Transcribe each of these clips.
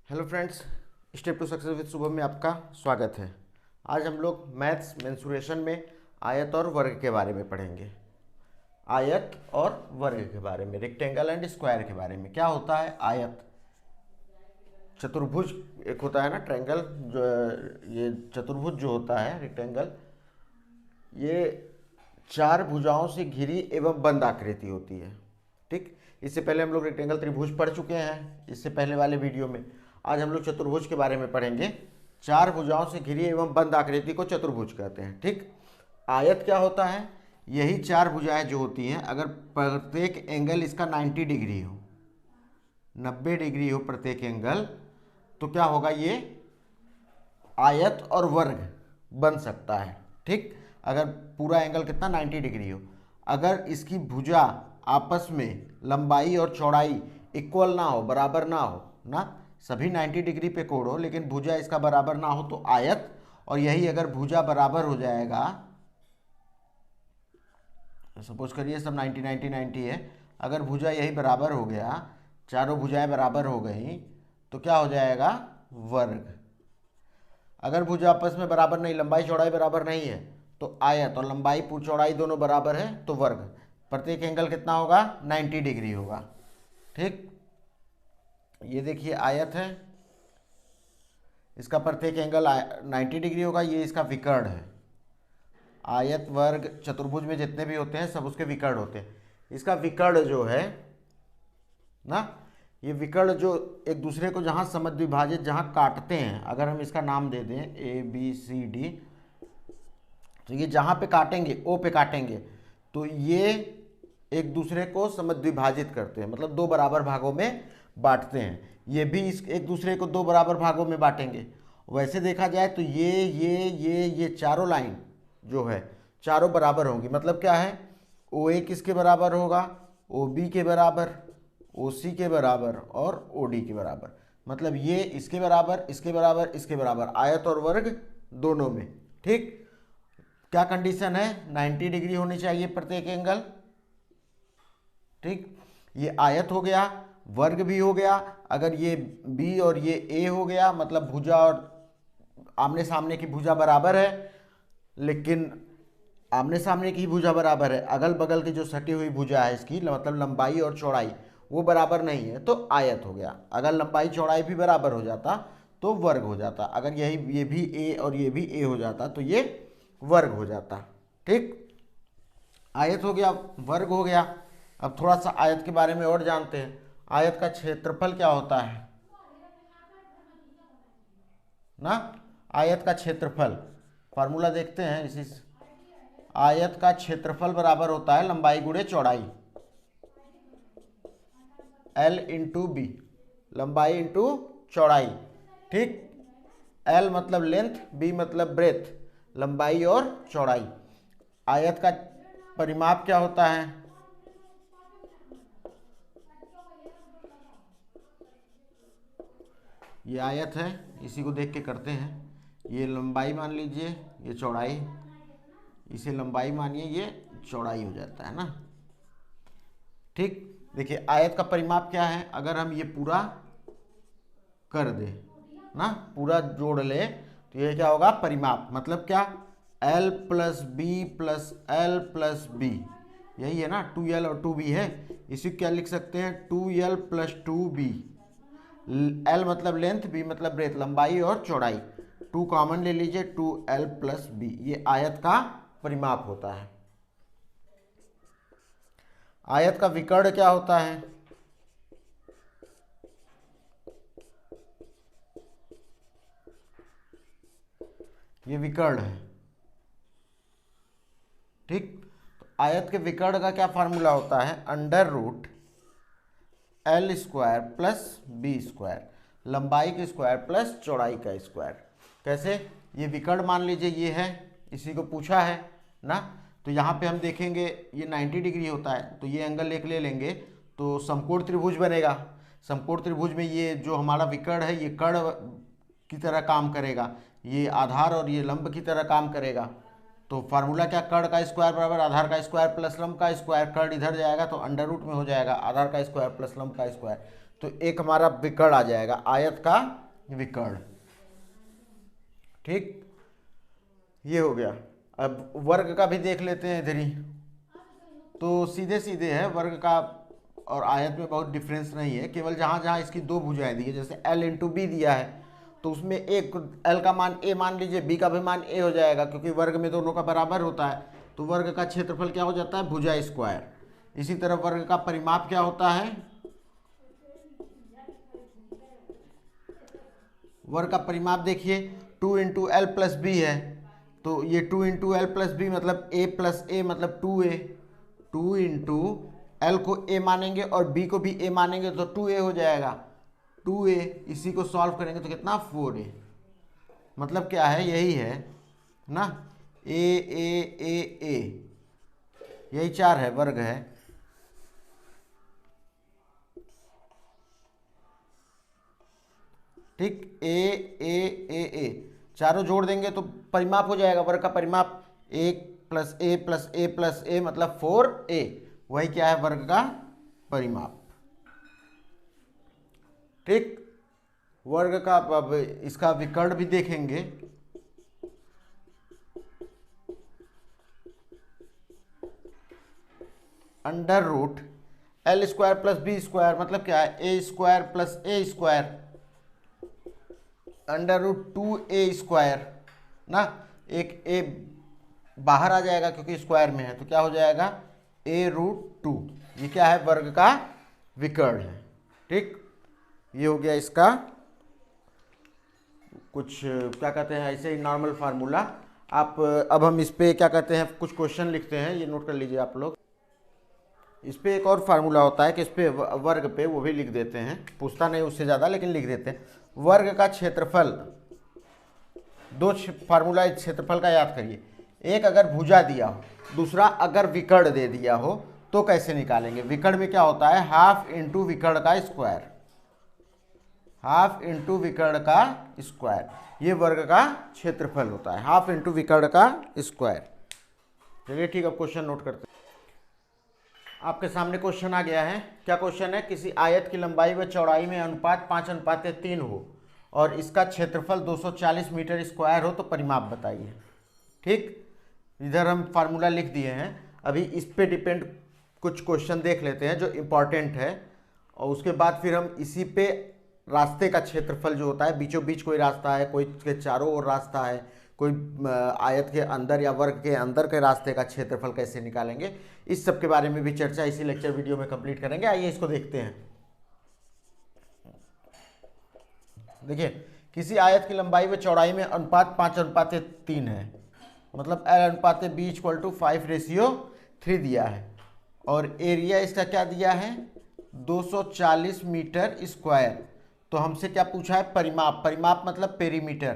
Hello friends, step to success with Shubham में आपका स्वागत है। आज हम लोग मैथ्स मेंसुरेशन में आयत और वर्ग के बारे में पढ़ेंगे। आयत और वर्ग के बारे में, रेक्टेंगल एंड स्क्वायर के बारे में। क्या होता है आयत? चतुर्भुज एक होता है ना, ट्रायंगल। जो ये चतुर्भुज जो होता है, रेक्टेंगल, ये चार भुजाओं से घिरी एवं बंद आकृति होती है। ठीक, इससे पहले हम लोग रेक्टेंगल त्रिभुज पढ़ चुके हैं इससे पहले वाले वीडियो में। आज हम लोग चतुर्भुज के बारे में पढ़ेंगे। चार भुजाओं से घिरी एवं बंद आकृति को चतुर्भुज कहते हैं। ठीक, आयत क्या होता है? यही चार भुजाएं जो होती हैं, अगर प्रत्येक एंगल इसका 90 डिग्री हो, 90 डिग्री हो प्रत्येक एंगल, तो क्या होगा? ये आयत और वर्ग बन सकता है। ठीक, अगर पूरा एंगल कितना 90 डिग्री हो, अगर इसकी भुजा आपस में लंबाई और चौड़ाई इक्वल ना हो, बराबर ना हो ना, सभी 90 डिग्री पे कोण हो लेकिन भुजा इसका बराबर ना हो तो आयत। और यही अगर भुजा बराबर हो जाएगा, सपोज करिए सब 90 90 90 है, अगर भुजा यही बराबर हो गया, चारों भुजाएं बराबर हो गई, तो क्या हो जाएगा? वर्ग। अगर भुजा आपस में बराबर नहीं, लंबाई चौड़ाई बराबर नहीं है, तो आयत। और लंबाई चौड़ाई दोनों बराबर है तो वर्ग। प्रत्येक एंगल कितना होगा? 90 डिग्री होगा। ठीक, ये देखिए आयत है, इसका प्रत्येक एंगल 90 डिग्री होगा। ये इसका विकर्ण है। आयत, वर्ग, चतुर्भुज में जितने भी होते हैं सब उसके विकर्ण होते हैं। इसका विकर्ण जो है ना, ये विकर्ण जो एक दूसरे को जहाँ समद्विभाजित, जहाँ काटते हैं, अगर हम इसका नाम दे दें ABCD, तो ये जहाँ पे काटेंगे, O पे काटेंगे, तो ये एक दूसरे को समद्विभाजित करते हैं, मतलब दो बराबर भागों में बांटते हैं। ये भी इस एक दूसरे को दो बराबर भागों में बांटेंगे। वैसे देखा जाए तो ये चारों लाइन जो है चारों बराबर होंगी। मतलब क्या है? OA किसके बराबर होगा? OB के बराबर, OC के बराबर और OD के बराबर। मतलब ये इसके बराबर, इसके बराबर, इसके बराबर, आयत और वर्ग दोनों में। ठीक, क्या कंडीशन है? 90 डिग्री होनी चाहिए प्रत्येक एंगल। ठीक, ये आयत हो गया, वर्ग भी हो गया। अगर ये B और ये A हो गया, मतलब भुजा और आमने सामने की भुजा बराबर है, लेकिन आमने सामने की भुजा बराबर है, अगल बगल की जो सटी हुई भुजा है इसकी, मतलब लंबाई और चौड़ाई वो बराबर नहीं है, तो आयत हो गया। अगर लंबाई चौड़ाई भी बराबर हो जाता तो वर्ग हो जाता। अगर ये भी A और ये भी A हो जाता तो ये वर्ग हो जाता। ठीक, आयत हो गया, वर्ग हो गया। अब थोड़ा सा आयत के बारे में और जानते हैं। आयत का क्षेत्रफल क्या होता है ना? आयत का क्षेत्रफल फार्मूला देखते हैं इसी से। आयत का क्षेत्रफल बराबर होता है लंबाई गुणे चौड़ाई, L इंटू बी, लंबाई इंटू चौड़ाई। ठीक, L मतलब लेंथ, B मतलब ब्रेथ, लंबाई और चौड़ाई। आयत का परिमाप क्या होता है? ये आयत है, इसी को देख के करते हैं। ये लंबाई मान लीजिए, ये चौड़ाई, इसे लंबाई मानिए, ये चौड़ाई हो जाता है ना। ठीक, देखिए आयत का परिमाप क्या है? अगर हम ये पूरा कर दे ना, पूरा जोड़ ले, तो ये क्या होगा? परिमाप। मतलब क्या? L plus B plus L plus B, यही है ना, 2L और 2B है। इसी को क्या लिख सकते हैं? 2L plus 2B। L मतलब लेंथ, B मतलब ब्रेथ, लंबाई और चौड़ाई। 2 कॉमन ले लीजिए, 2L प्लस बी, ये आयत का परिमाप होता है। आयत का विकर्ण क्या होता है? ये विकर्ण है। ठीक, तो आयत के विकर्ण का क्या फार्मूला होता है? Under root L square plus B square, लंबाई का स्क्वायर प्लस चौड़ाई का स्क्वायर। कैसे? ये विकर्ण मान लीजिए ये है, इसी को पूछा है ना, तो यहाँ पे हम देखेंगे ये 90 डिग्री होता है, तो ये एंगल एक ले लेंगे तो समकोण त्रिभुज बनेगा। समकोण त्रिभुज में ये जो हमारा विकर्ण है, ये कर्ण की तरह काम करेगा, ये आधार और ये लंब की तरह काम करेगा। तो फार्मूला क्या? कर्ण का स्क्वायर बराबर आधार का स्क्वायर प्लस लंब का स्क्वायर। कर्ण इधर जाएगा तो अंडर रूट में हो जाएगा, आधार का स्क्वायर प्लस लंब का स्क्वायर। तो एक हमारा विकर्ण आ जाएगा, आयत का विकर्ण। ठीक, ये हो गया। अब वर्ग का भी देख लेते हैं इधर ही। तो सीधे सीधे है, वर्ग का और आयत में बहुत डिफरेंस नहीं है, केवल जहाँ जहाँ इसकी दो भुजाएं दी है, जैसे l इंटू बी दिया है तो उसमें एक l का मान a मान लीजिए, b का भी मान a हो जाएगा, क्योंकि वर्ग में दोनों का बराबर होता है। तो वर्ग का क्षेत्रफल क्या हो जाता है, भुजा स्क्वायर। इसी तरह वर्ग का परिमाप क्या होता है, वर्ग का परिमाप देखिए 2 इंटू एल प्लस बी है, तो ये 2 इंटू एल प्लस बी मतलब a प्लस ए मतलब 2a। 2 इंटू एल को a मानेंगे और b को भी a मानेंगे तो 2a हो जाएगा, 2a। इसी को सॉल्व करेंगे तो कितना, 4a। मतलब क्या है, यही है ना, a यही 4 है, वर्ग है। ठीक, a चारों जोड़ देंगे तो परिमाप हो जाएगा, वर्ग का परिमाप 1 प्लस ए प्लस ए प्लस ए मतलब 4a। वही क्या है, वर्ग का परिमाप। ठीक, वर्ग का अब इसका विकर्ण भी देखेंगे। Under root l square plus B square मतलब क्या है, a square plus a square, under root 2a square ना, एक a बाहर आ जाएगा क्योंकि स्क्वायर में है, तो क्या हो जाएगा, a√2। ये क्या है, वर्ग का विकर्ण है। ठीक, ये हो गया इसका कुछ क्या कहते हैं, ऐसे ही नॉर्मल फार्मूला। आप अब हम इस पे क्या कहते हैं, कुछ क्वेश्चन लिखते हैं, ये नोट कर लीजिए आप लोग। इस पे एक और फार्मूला होता है कि इस पे वर्ग पे, वो भी लिख देते हैं, पूछता नहीं उससे ज़्यादा लेकिन लिख देते हैं। वर्ग का क्षेत्रफल, दो फार्मूला इस क्षेत्रफल का याद करिए। एक अगर भुजा दिया हो, दूसरा अगर विकर्ण दे दिया हो, तो कैसे निकालेंगे। विकर्ण में क्या होता है, हाफ इंटू विकर्ण का स्क्वायर, हाफ इंटू विकर्ण का स्क्वायर, ये वर्ग का क्षेत्रफल होता है, हाफ इंटू विकर्ण का स्क्वायर। चलिए ठीक, अब क्वेश्चन नोट करते हैं। आपके सामने क्वेश्चन आ गया है। क्या क्वेश्चन है, किसी आयत की लंबाई व चौड़ाई में अनुपात 5:3 हो और इसका क्षेत्रफल 240 मीटर स्क्वायर हो तो परिमाप बताइए। ठीक, इधर हम फार्मूला लिख दिए हैं। अभी इस पे डिपेंड कुछ क्वेश्चन देख लेते हैं जो इम्पॉर्टेंट है, और उसके बाद फिर हम इसी पे रास्ते का क्षेत्रफल जो होता है, बीचों बीच कोई रास्ता है, कोई के चारों ओर रास्ता है, कोई आयत के अंदर या वर्ग के अंदर के रास्ते का क्षेत्रफल कैसे निकालेंगे, इस सब के बारे में भी चर्चा इसी लेक्चर वीडियो में कंप्लीट करेंगे। आइए इसको देखते हैं। देखिए, किसी आयत की लंबाई व चौड़ाई में अनुपात 5:3 है, मतलब L/B = 5:3 दिया है, और एरिया इसका क्या दिया है, 240 मीटर स्क्वायर। तो हमसे क्या पूछा है, परिमाप। परिमाप मतलब पेरीमीटर,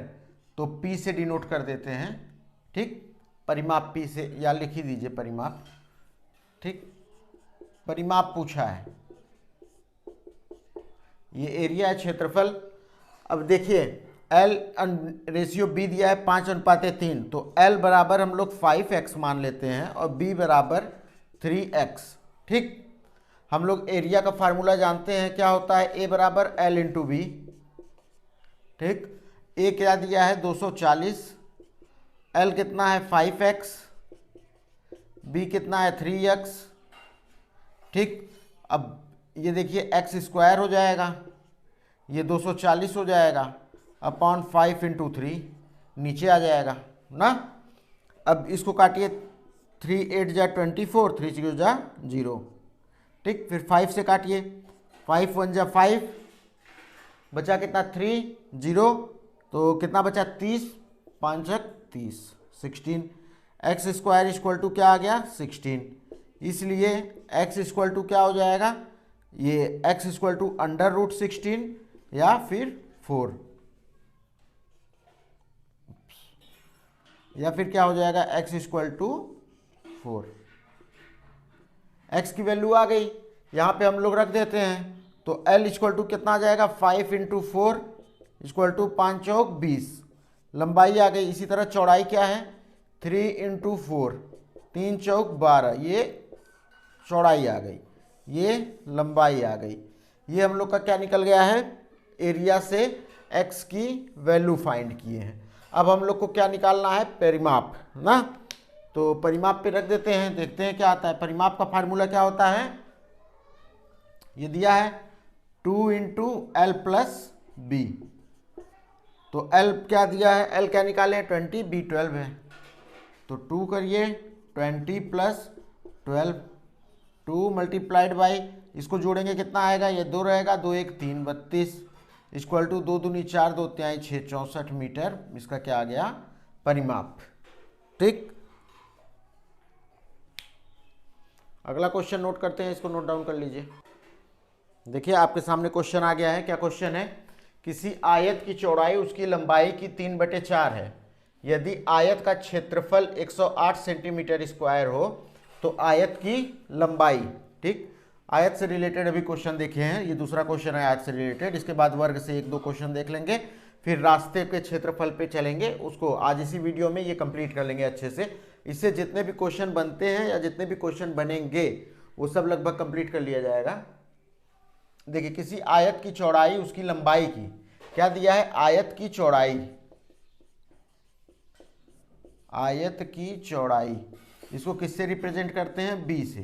तो P से डिनोट कर देते हैं। ठीक, परिमाप P से, या लिख ही दीजिए परिमाप। ठीक, परिमाप पूछा है, ये एरिया है, क्षेत्रफल। अब देखिए L/B दिया है 5:3, तो L बराबर हम लोग 5x मान लेते हैं और B बराबर 3x। ठीक, हम लोग एरिया का फार्मूला जानते हैं, क्या होता है, A बराबर L इंटू बी। ठीक, A क्या दिया है 240, L कितना है 5x, B कितना है 3x। ठीक, अब ये देखिए x स्क्वायर हो जाएगा, ये 240 हो जाएगा अपॉन 5 इंटू 3, नीचे आ जाएगा ना। अब इसको काटिए, 3 × 8 = 24, 3 × 6 = 0। ठीक, फिर 5 से काटिए, 5 × 1 = 5, बचा कितना 3, 0, तो कितना बचा 30, 5 × 30, 16। एक्स स्क्वायर इक्वल टू क्या आ गया 16, इसलिए x इक्वल टू क्या हो जाएगा, ये x इक्वल टू √16 या फिर 4, या फिर क्या हो जाएगा x इक्वल टू 4। x की वैल्यू आ गई, यहाँ पे हम लोग रख देते हैं, तो L इक्वल टू कितना आ जाएगा 5 × 4 इक्वल टू 5 चौक 20, लंबाई आ गई। इसी तरह चौड़ाई क्या है 3 × 4, 3 चौक 12, ये चौड़ाई आ गई, ये लंबाई आ गई। ये हम लोग का क्या निकल गया है, एरिया से x की वैल्यू फाइंड किए हैं। अब हम लोग को क्या निकालना है, परिमाप ना। तो परिमाप पे रख देते हैं, देखते हैं क्या आता है। परिमाप का फार्मूला क्या होता है, ये दिया है 2 इंटू एल प्लस बी। तो L क्या दिया है, L क्या निकाले हैं 20, B 12 है। तो 2 करिए 20 प्लस 12, 2 मल्टीप्लाइड बाई, इसको जोड़ेंगे कितना आएगा, ये 2 रहेगा, 2 1 3 32 इक्वल टू 2 दूनी 4 2 तिहाई 6 64 मीटर। इसका क्या आ गया, परिमाप। ठीक, अगला क्वेश्चन नोट करते हैं, इसको नोट डाउन कर लीजिए। देखिए आपके सामने क्वेश्चन आ गया है। क्या क्वेश्चन है, किसी आयत की चौड़ाई उसकी लंबाई की 3/4 है। यदि आयत का क्षेत्रफल 108 सेंटीमीटर स्क्वायर हो तो आयत की लंबाई, ठीक, आयत से रिलेटेड अभी क्वेश्चन देखे हैं, ये दूसरा क्वेश्चन है आयत से रिलेटेड। इसके बाद वर्ग से 1-2 क्वेश्चन देख लेंगे, फिर रास्ते के क्षेत्रफल पे चलेंगे, उसको आज इसी वीडियो में ये कंप्लीट कर लेंगे अच्छे से। इससे जितने भी क्वेश्चन बनते हैं या जितने भी क्वेश्चन बनेंगे वो सब लगभग कंप्लीट कर लिया जाएगा। देखिए किसी आयत की चौड़ाई उसकी लंबाई की, क्या दिया है, आयत की चौड़ाई, आयत की चौड़ाई, इसको किससे रिप्रेजेंट करते हैं, b से,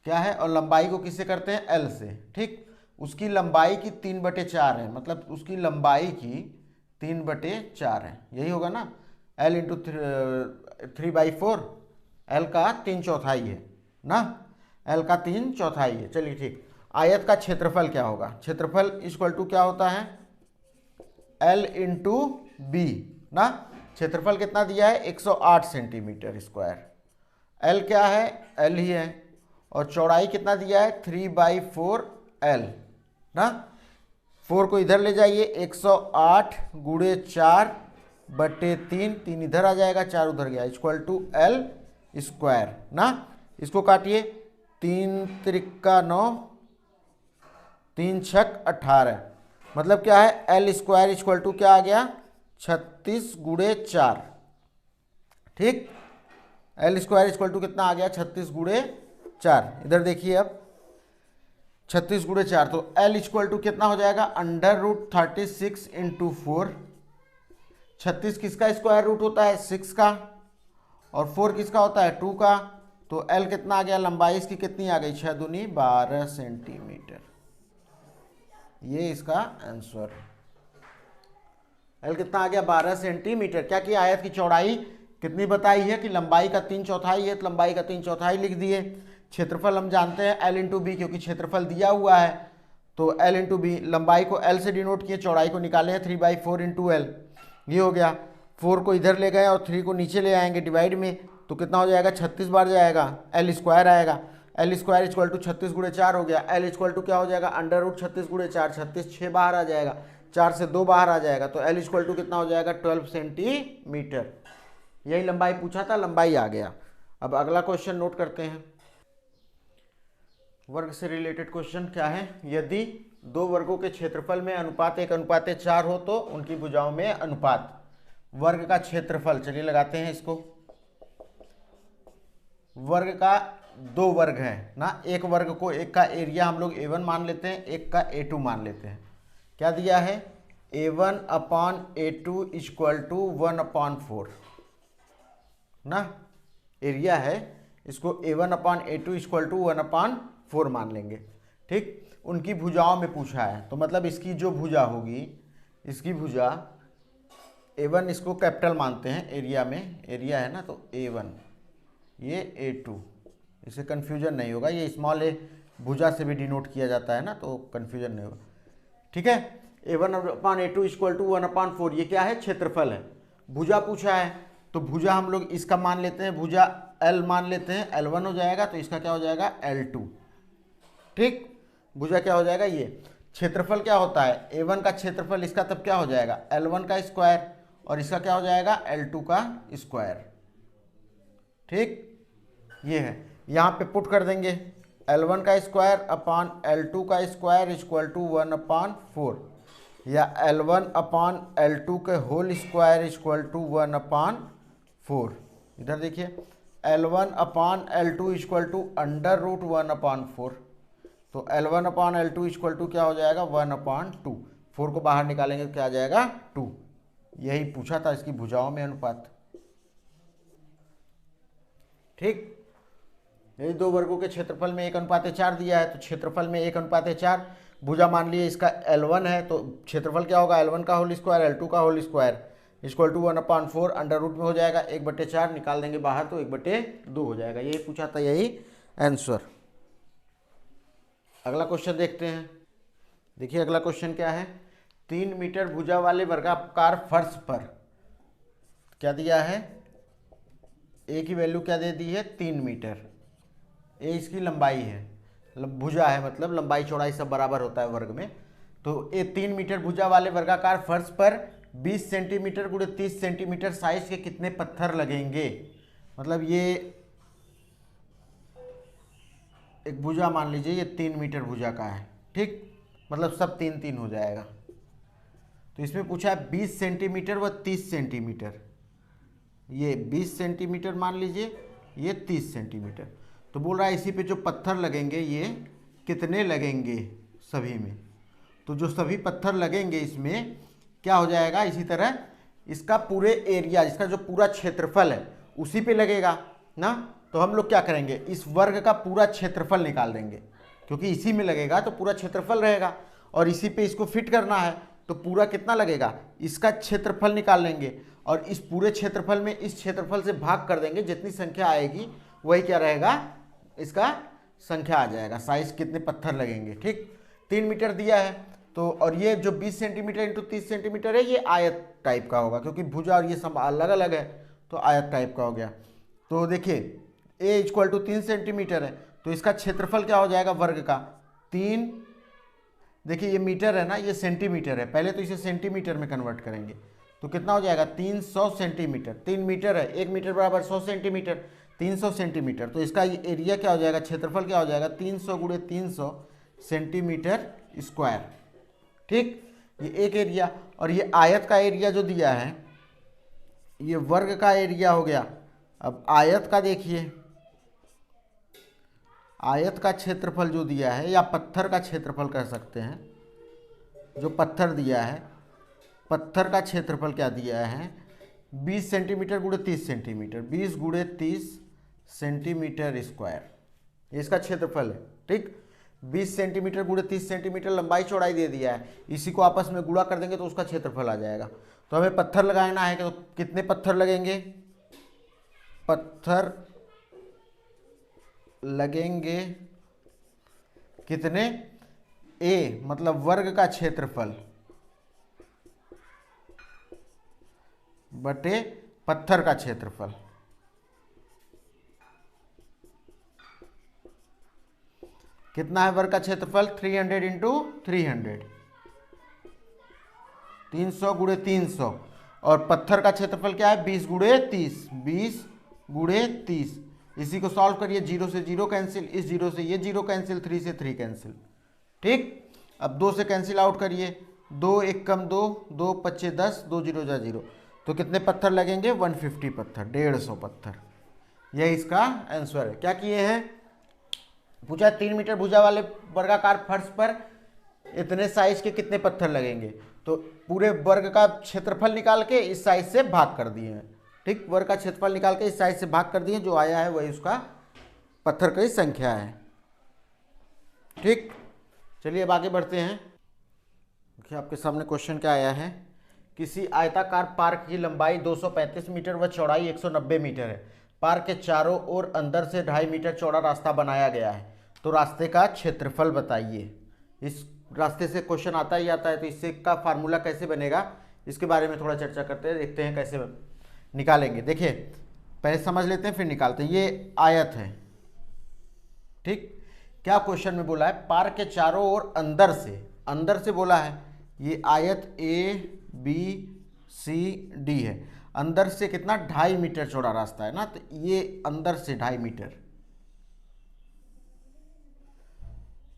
क्या है, और लंबाई को किससे करते हैं, l से। ठीक, उसकी लंबाई की 3/4 है, मतलब उसकी लंबाई की 3/4 है, यही होगा ना, l इंटू 3/4, l का 3/4 है ना, l का 3/4 है। चलिए ठीक, आयत का क्षेत्रफल क्या होगा, क्षेत्रफल इक्वल टू क्या होता है, L इंटू बी ना। क्षेत्रफल कितना दिया है, 108 सेंटीमीटर स्क्वायर, L क्या है, L ही है, और चौड़ाई कितना दिया है, 3/4 L ना। 4 को इधर ले जाइए, 108 गुणे 4/3, 3 इधर आ जाएगा, 4 उधर गया, इक्वल टू L स्क्वायर ना। इसको काटिए, 3 त्रिका 9, 3 छक 18, मतलब क्या है, L स्क्वायर इक्वल टू क्या आ गया, 36 गुणे 4। ठीक, L स्क्वायर इक्वल टू कितना आ गया, 36 गुणे 4। इधर देखिए अब 36 गुणे 4, तो L इक्वल टू कितना हो जाएगा, √36 इंटू 4। 36 किसका स्क्वायर रूट होता है, 6 का, और 4 किसका होता है, 2 का। तो L कितना आ गया, लंबाई इसकी कितनी आ गई, 6 दूनी 12 सेंटीमीटर। ये इसका आंसर, L कितना आ गया, 12 सेंटीमीटर। क्या किया, आयत की चौड़ाई कितनी बताई है कि लंबाई का 3/4 है, तो लंबाई का 3/4 लिख दिए। क्षेत्रफल हम जानते हैं L इंटू बी, क्योंकि क्षेत्रफल दिया हुआ है, तो L इंटू बी, लंबाई को L से डिनोट किए, चौड़ाई को निकाले हैं 3/4 इंटू L, ये हो गया। 4 को इधर ले गए और 3 को नीचे ले आएंगे डिवाइड में, तो कितना हो जाएगा, 36 बार जाएगा, L स्क्वायर आएगा। L स्क्वायर इक्वल टू 36 गुणे 4 हो गया। L इक्वल टू क्या हो जाएगा, √36 गुणे 4, 36 6 बाहर आ जाएगा, 4 से 2 बाहर आ जाएगा, तो L इक्वल टू कितना हो जाएगा, 12 सेंटीमीटर। यही लंबाई पूछा था, लंबाई आ गया। अब अगला क्वेश्चन नोट करते हैं, वर्ग से रिलेटेड क्वेश्चन क्या है, यदि 2 वर्गों के क्षेत्रफल में अनुपात 1:4 हो तो उनकी भुजाओं में अनुपात। वर्ग का क्षेत्रफल, चलिए लगाते हैं इसको, वर्ग का 2 वर्ग है ना, एक वर्ग को, एक का एरिया हम लोग A1 मान लेते हैं, एक का A2 मान लेते हैं। क्या दिया है, A1/A2 इक्वल टू 1/4 ना, एरिया है, इसको A1/A2 इक्वल टू 1/4 मान लेंगे। ठीक, उनकी भुजाओं में पूछा है, तो मतलब इसकी जो भुजा होगी, इसकी भुजा A1, इसको कैपिटल मानते हैं एरिया में, एरिया है ना, तो A1, ये A2, इससे कन्फ्यूजन नहीं होगा, ये स्मॉल ए भुजा से भी डिनोट किया जाता है ना, तो कन्फ्यूजन नहीं होगा। ठीक है, A1/A2 इक्वल टू 1/4, ये क्या है, क्षेत्रफल है। भुजा पूछा है, तो भुजा हम लोग इसका मान लेते हैं, भुजा L मान लेते हैं, L1 हो जाएगा, तो इसका क्या हो जाएगा, L2। ठीक, भुजा क्या हो जाएगा, ये। क्षेत्रफल क्या होता है, A1 का क्षेत्रफल, इसका तब क्या हो जाएगा, L1 का स्क्वायर, और इसका क्या हो जाएगा, L2 का स्क्वायर। ठीक, ये है, यहाँ पे पुट कर देंगे, L1 का स्क्वायर अपॉन L2 का स्क्वायर इक्वल टू 1/4, या L1/L2 के होल स्क्वायर इक्वल टू 1/4। इधर देखिए, L1/L2 इक्वल टू √1/4, तो L1 upon L2 equal to क्या हो जाएगा 1/2। 4 को बाहर निकालेंगे तो क्या आ जाएगा 2। यही पूछा था इसकी भुजाओं में अनुपात। ठीक, यही दो वर्गों के क्षेत्रफल में 1/4 दिया है, तो क्षेत्रफल में 1/4। भुजा मान लिए इसका L1 है, तो क्षेत्रफल क्या होगा L1 का होल स्क्वायर L2 का whole square equal to 1/4। Under root में हो जाएगा 1/4, निकाल देंगे बाहर तो 1/2 हो जाएगा। यही पूछा था, यही आंसर। अगला क्वेश्चन देखते हैं। देखिए अगला क्वेश्चन क्या है। 3 मीटर भुजा वाले वर्गाकार फर्श पर क्या दिया है, ए की वैल्यू क्या दे दी है 3 मीटर। ए इसकी लंबाई है, भुजा है मतलब लंबाई चौड़ाई सब बराबर होता है वर्ग में। तो ये 3 मीटर भुजा वाले वर्गाकार फर्श पर 20 सेंटीमीटर गुणे 30 सेंटीमीटर साइज के कितने पत्थर लगेंगे। मतलब ये एक भुजा मान लीजिए, ये 3 मीटर भुजा का है। ठीक, मतलब सब 3-3 हो जाएगा। तो इसमें पूछा है 20 सेंटीमीटर व 30 सेंटीमीटर। ये 20 सेंटीमीटर मान लीजिए, ये 30 सेंटीमीटर। तो बोल रहा है इसी पे जो पत्थर लगेंगे ये कितने लगेंगे सभी में। तो जो सभी पत्थर लगेंगे इसमें क्या हो जाएगा, इसी तरह इसका पूरे एरिया, इसका जो पूरा क्षेत्रफल है उसी पे लगेगा ना। तो हम लोग क्या करेंगे, इस वर्ग का पूरा क्षेत्रफल निकाल देंगे, क्योंकि इसी में लगेगा तो पूरा क्षेत्रफल रहेगा और इसी पे इसको फिट करना है। तो पूरा कितना लगेगा, इसका क्षेत्रफल निकाल लेंगे और इस पूरे क्षेत्रफल में इस क्षेत्रफल से भाग कर देंगे। जितनी संख्या आएगी वही क्या रहेगा, इसका संख्या आ जाएगा, साइज कितने पत्थर लगेंगे। ठीक, 3 मीटर दिया है तो, और ये जो 20 सेंटीमीटर इंटू 30 सेंटीमीटर है ये आयत टाइप का होगा, क्योंकि भुजा और ये सब अलग अलग है तो आयत टाइप का हो गया। तो देखिए ए इक्वल टू 3 सेंटीमीटर है, तो इसका क्षेत्रफल क्या हो जाएगा वर्ग का 3। देखिए ये मीटर है ना, ये सेंटीमीटर है, पहले तो इसे सेंटीमीटर में कन्वर्ट करेंगे तो कितना हो जाएगा 300 सेंटीमीटर। 3 मीटर है, 1 मीटर बराबर 100 सेंटीमीटर, 300 सेंटीमीटर। तो इसका ये एरिया क्या हो जाएगा, क्षेत्रफल क्या हो जाएगा 300 गुणे 300 सेंटीमीटर स्क्वायर। ठीक, ये एक एरिया। और ये आयत का एरिया जो दिया है, ये वर्ग का एरिया हो गया। अब आयत का देखिए, आयत का क्षेत्रफल जो दिया है, या पत्थर का क्षेत्रफल कह सकते हैं, जो पत्थर दिया है, पत्थर का क्षेत्रफल क्या दिया है 20 सेंटीमीटर गुणे 30 सेंटीमीटर, 20 गुणे 30 सेंटीमीटर स्क्वायर इसका क्षेत्रफल है। ठीक, 20 सेंटीमीटर गुणे 30 सेंटीमीटर लंबाई चौड़ाई दे दिया है, इसी को आपस में गुणा कर देंगे तो उसका क्षेत्रफल आ जाएगा। तो हमें पत्थर लगाना है, तो कितने पत्थर लगेंगे, पत्थर लगेंगे कितने, ए मतलब वर्ग का क्षेत्रफल बटे पत्थर का क्षेत्रफल। कितना है वर्ग का क्षेत्रफल 300 इंटू 300, 300 गुणे 300। और पत्थर का क्षेत्रफल क्या है 20 गुणे 30, 20 गुणे 30। इसी को सॉल्व करिए, 0 से 0 कैंसिल, इस 0 से ये 0 कैंसिल, 3 से 3 कैंसिल। ठीक, अब 2 से कैंसिल आउट करिए, 2 1 कम 2, 2 5 10, 2 0 जा 0। तो कितने पत्थर लगेंगे 150 पत्थर, 150 पत्थर। यह इसका आंसर है। क्या किए हैं, पूछा 3 मीटर भुजा वाले वर्गाकार फर्श पर इतने साइज के कितने पत्थर लगेंगे। तो पूरे वर्ग का क्षेत्रफल निकाल के इस साइज से भाग कर दिए हैं। ठीक, वर्ग का क्षेत्रफल निकाल के इस साइज से भाग कर दिए, जो आया है वही उसका पत्थर की संख्या है। ठीक, चलिए अब आगे बढ़ते हैं। देखिए आपके सामने क्वेश्चन क्या आया है, किसी आयताकार पार्क की लंबाई 235 मीटर व चौड़ाई 190 मीटर है। पार्क के चारों ओर अंदर से 2.5 मीटर चौड़ा रास्ता बनाया गया है, तो रास्ते का क्षेत्रफल बताइए। इस रास्ते से क्वेश्चन आता ही आता है, तो इससे का फार्मूला कैसे बनेगा इसके बारे में थोड़ा चर्चा करते हैं, देखते हैं कैसे निकालेंगे। देखिए पहले समझ लेते हैं फिर निकालते हैं। ये आयत है। ठीक, क्या क्वेश्चन में बोला है, पार्क के चारों ओर अंदर से बोला है। ये आयत ABCD है, अंदर से कितना 2.5 मीटर चौड़ा रास्ता है ना, तो ये अंदर से 2.5 मीटर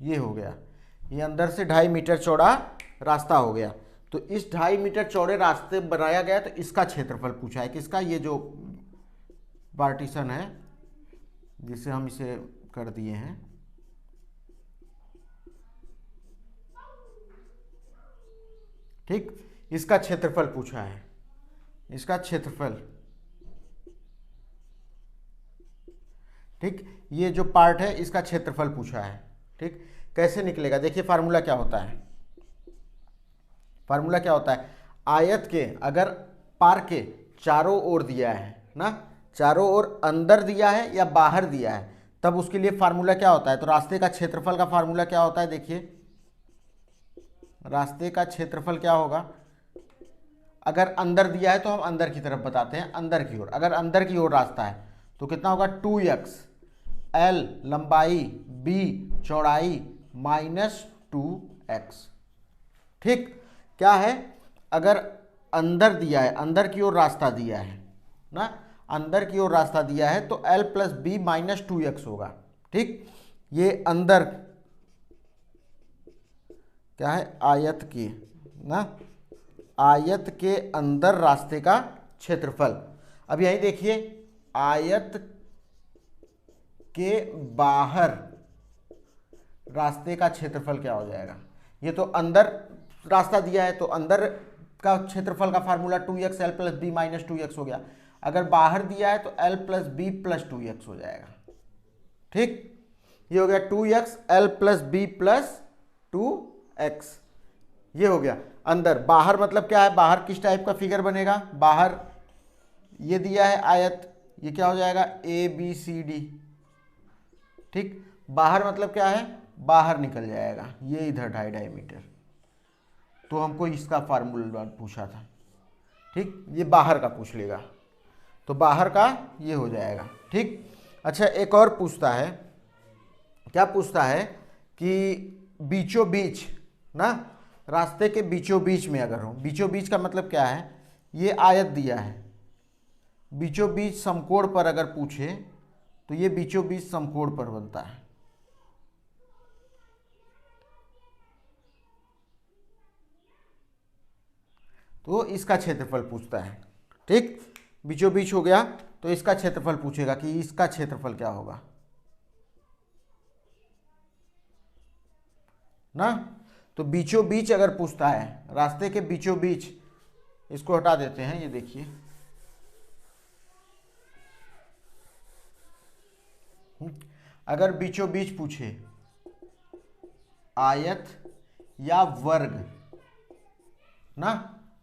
ये हो गया, ये अंदर से 2.5 मीटर चौड़ा रास्ता हो गया। तो इस 2.5 मीटर चौड़े रास्ते बनाया गया, तो इसका क्षेत्रफल पूछा है किसका, ये जो पार्टीशन है जिसे हम इसे कर दिए हैं, ठीक, इसका क्षेत्रफल पूछा है, इसका क्षेत्रफल। ठीक, ये जो पार्ट है इसका क्षेत्रफल पूछा है। ठीक, कैसे निकलेगा देखिए, फार्मूला क्या होता है, फार्मूला क्या होता है, आयत के अगर पार के चारों ओर दिया है ना, चारों ओर अंदर दिया है या बाहर दिया है, तब उसके लिए फार्मूला क्या होता है, तो रास्ते का क्षेत्रफल का फार्मूला क्या होता है, देखिए रास्ते का क्षेत्रफल क्या होगा, अगर अंदर दिया है तो हम अंदर की तरफ बताते हैं, अंदर की ओर, अगर अंदर की ओर रास्ता है तो कितना होगा 2x, l लंबाई, b चौड़ाई, -2x। ठीक, क्या है, अगर अंदर दिया है, अंदर की ओर रास्ता दिया है ना, अंदर की ओर रास्ता दिया है तो l + b -2x होगा। ठीक, ये अंदर क्या है, आयत के ना, आयत के अंदर रास्ते का क्षेत्रफल। अब यही देखिए, आयत के बाहर रास्ते का क्षेत्रफल क्या हो जाएगा, ये तो अंदर रास्ता दिया है तो अंदर का क्षेत्रफल का formula 2x l + b -2x हो गया, अगर बाहर दिया है तो l + b + 2x हो जाएगा। ठीक, ये हो गया 2x l + b + 2x, ये हो गया अंदर। बाहर मतलब क्या है, बाहर किस टाइप का फिगर बनेगा, बाहर ये दिया है आयत, ये क्या हो जाएगा ABCD। ठीक, बाहर मतलब क्या है, बाहर निकल जाएगा, ये इधर 2.5 मीटर, तो हमको इसका फार्मूला पूछा था। ठीक, ये बाहर का पूछ लेगा तो बाहर का ये हो जाएगा। ठीक, अच्छा एक और पूछता है, क्या पूछता है कि बीचों बीच ना, रास्ते के बीचों बीच में अगर हो, बीचों बीच का मतलब क्या है, ये आयत दिया है, बीचों बीच समकोण पर अगर पूछे तो ये बीचों बीच समकोण पर बनता है। तो इसका क्षेत्रफल पूछता है। ठीक, बीचों बीच हो गया तो इसका क्षेत्रफल पूछेगा कि इसका क्षेत्रफल क्या होगा ना, तो बीचों बीच अगर पूछता है, रास्ते के बीचों बीच, इसको हटा देते हैं, ये देखिए अगर बीचों बीच पूछे आयत या वर्ग ना,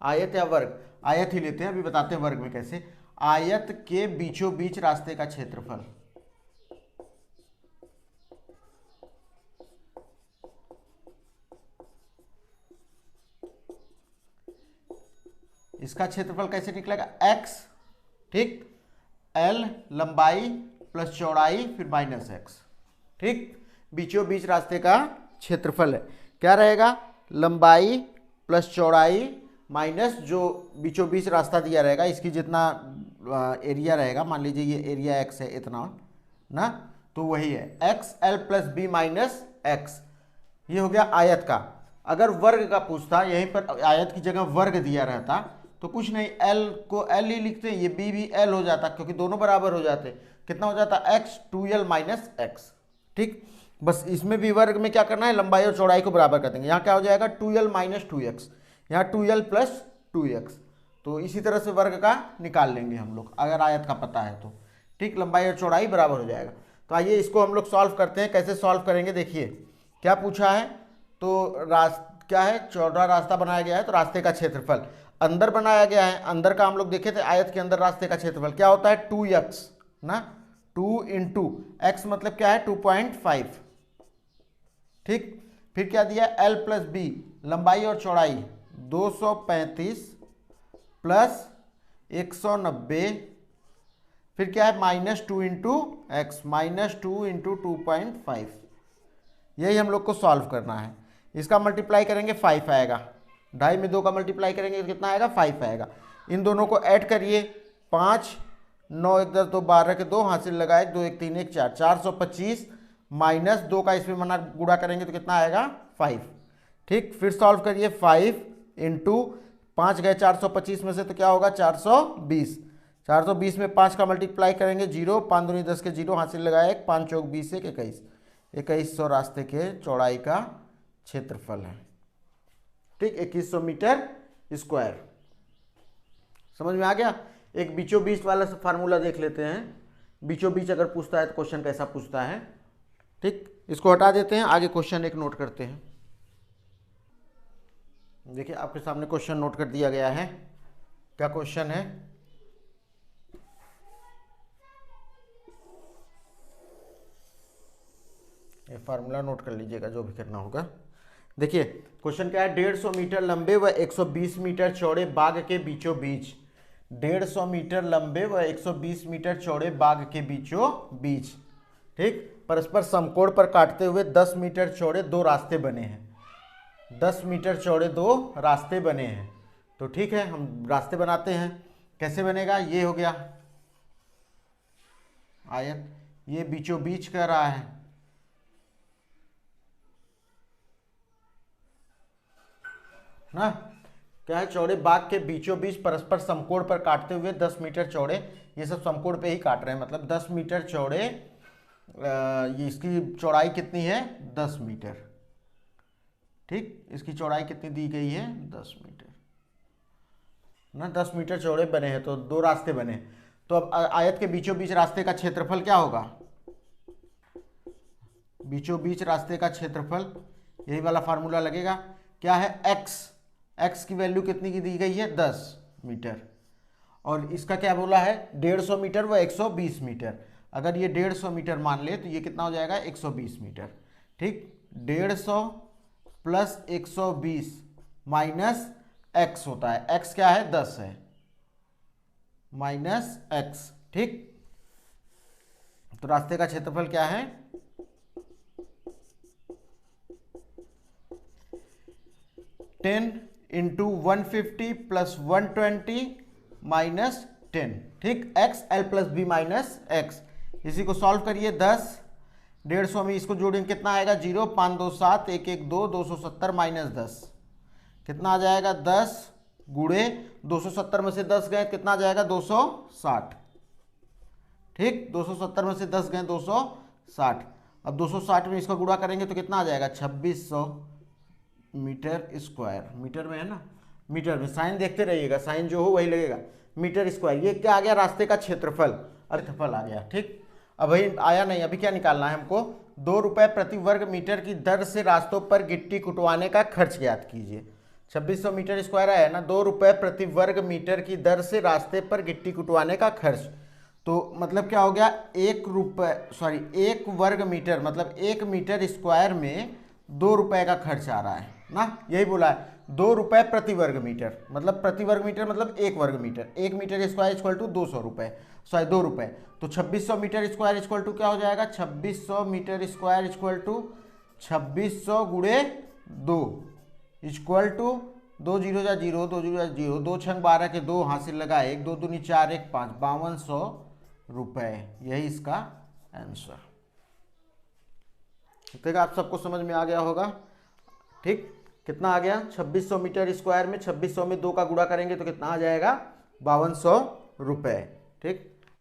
आयत या वर्ग, आयत ही लेते हैं, अभी बताते हैं वर्ग में कैसे, आयत के बीचों बीच रास्ते का क्षेत्रफल, इसका क्षेत्रफल कैसे निकलेगा, x। ठीक, l लंबाई प्लस चौड़ाई फिर -x। ठीक, बीचों बीच रास्ते का क्षेत्रफल है, क्या रहेगा, लंबाई प्लस चौड़ाई माइनस जो बीचों बीच रास्ता दिया रहेगा, इसकी जितना एरिया रहेगा, मान लीजिए ये एरिया x है इतना ना, तो वही है x l + b -x। ये हो गया आयत का। अगर वर्ग का पूछता, यहीं पर आयत की जगह वर्ग दिया रहता तो कुछ नहीं, l को l ही लिखते, ये b भी l हो जाता, क्योंकि दोनों बराबर हो जाते, कितना हो जाता x 2l - x। ठीक, बस इसमें भी वर्ग में क्या करना है, लंबाई और चौड़ाई को बराबर कर देंगे, यहाँ क्या हो जाएगा 2l - 2x, यहाँ 2l + 2x, तो इसी तरह से वर्ग का निकाल लेंगे हम लोग अगर आयत का पता है तो। ठीक, लंबाई और चौड़ाई बराबर हो जाएगा। तो आइए इसको हम लोग सॉल्व करते हैं, कैसे सॉल्व करेंगे देखिए, क्या पूछा है, तो क्या है, चौड़ा रास्ता बनाया गया है तो रास्ते का क्षेत्रफल अंदर बनाया गया है, अंदर का हम लोग देखे थे, आयत के अंदर रास्ते का क्षेत्रफल क्या होता है 2x ना, 2 × x मतलब क्या है 2.5। ठीक, फिर क्या दिया l + b, लंबाई और चौड़ाई 235 + 190, फिर क्या है -2 × x, -2 × 2.5। यही हम लोग को सॉल्व करना है। इसका मल्टीप्लाई करेंगे 5 आएगा, 2.5 में 2 का मल्टीप्लाई करेंगे तो कितना आएगा 5 आएगा। इन दोनों को ऐड करिए, 5 9 1 10 2 12 के 2 हासिल लगाए, 2 1 3 1 4, 425 -2 का इसमें मना गुणा करेंगे तो कितना आएगा 5। ठीक, फिर सॉल्व करिए, 5 × 5 गए 425 में से तो क्या होगा 420, 420 में 5 का मल्टीप्लाई करेंगे 0, 5 दूनी 10 के 0 हासिल लगाए, 5 चौक 20 1 21, 2100 रास्ते के चौड़ाई का क्षेत्रफल है। ठीक, 2100 मीटर स्क्वायर। समझ में आ गया। एक बीचों बीच वाला फार्मूला देख लेते हैं। बीचों बीच अगर पूछता है तो क्वेश्चन कैसा पूछता है। ठीक, इसको हटा देते हैं, आगे क्वेश्चन एक नोट करते हैं। देखिए आपके सामने क्वेश्चन नोट कर दिया गया है। क्या क्वेश्चन है? ये फार्मूला नोट कर लीजिएगा जो भी करना होगा। देखिए क्वेश्चन क्या है, 150 मीटर लंबे व 120 मीटर चौड़े बाग के बीचों बीच, 150 मीटर लंबे व 120 मीटर चौड़े बाग के बीचों बीच, ठीक, परस्पर समकोण पर काटते हुए 10 मीटर चौड़े दो रास्ते बने हैं। 10 मीटर चौड़े दो रास्ते बने हैं। तो ठीक है, हम रास्ते बनाते हैं। कैसे बनेगा? ये हो गया आयत, ये बीचों बीच कह रहा है ना। क्या है? चौड़े बाग के बीचों बीच परस्पर समकोण पर काटते हुए 10 मीटर चौड़े, ये सब समकोण पे ही काट रहे हैं, मतलब 10 मीटर चौड़े, ये इसकी चौड़ाई कितनी है? 10 मीटर। ठीक, इसकी चौड़ाई कितनी दी गई है? 10 मीटर ना। 10 मीटर चौड़े बने हैं तो दो रास्ते बने। तो अब आयत के बीचों बीच रास्ते का क्षेत्रफल क्या होगा? बीचों बीच रास्ते का क्षेत्रफल, यही वाला फार्मूला लगेगा। क्या है? x की वैल्यू कितनी की दी गई है? 10 मीटर। और इसका क्या बोला है? 150 मीटर व 120 मीटर। अगर ये 150 मीटर मान ले तो ये कितना हो जाएगा? 120 मीटर। ठीक, 150 प्लस 120 माइनस x होता है। x क्या है? 10 है, माइनस x। ठीक, तो रास्ते का क्षेत्रफल क्या है? 10 इंटू 150 प्लस 120 माइनस 10। ठीक, x l plus B minus x। इसी को सॉल्व करिए। 10 150 में इसको जोड़ेंगे कितना आएगा? 0, 5 2 7, 1 1 2, 270 माइनस 10 कितना आ जाएगा? 10 गुणे 270 में से 10 गए कितना आ जाएगा? 260। ठीक, 270 में से 10 गए 260। अब 260 में इसका गुणा करेंगे तो कितना आ जाएगा? 2600 मीटर स्क्वायर। मीटर में है ना, मीटर में साइन देखते रहिएगा, साइन जो हो वही लगेगा। मीटर स्क्वायर, ये क्या आ गया? रास्ते का क्षेत्रफल, क्षेत्रफल आ गया। ठीक, अब भाई आया नहीं, अभी क्या निकालना है हमको? 2 रुपये प्रति वर्ग मीटर की दर से रास्तों पर गिट्टी कुटवाने का खर्च ज्ञात कीजिए। 2600 मीटर स्क्वायर आया ना। 2 रुपये प्रति वर्ग मीटर की दर से रास्ते पर गिट्टी कुटवाने का खर्च, तो मतलब क्या हो गया? 1 वर्ग मीटर, मतलब 1 मीटर स्क्वायर में 2 रुपये का खर्च आ रहा है ना, यही बोला है। 2 रुपये प्रति वर्ग मीटर, मतलब प्रति वर्ग मीटर मतलब 1 वर्ग metre. 1 metre square equal to 200 रुपये, 2 रुपये। तो 2600 मीटर स्क्वायर इक्वल टू क्या हो जाएगा? 2600 मीटर स्क्वायर इक्वल टू 2600 गुणे 2 इक्वल टू 2 0 जा 0, 2 0 जा 0, 2 छंग 12 के 2 हासिल लगा 1, 2 दूनी 4 1 5, 5200 रुपये। यही इसका आंसर। ठीक है, आप सबको समझ में आ गया होगा। ठीक, कितना आ गया? 2600 मीटर स्क्वायर में 2600 में 2 का गुणा करेंगे तो कितना आ जाएगा? 5200 रुपये। ठीक,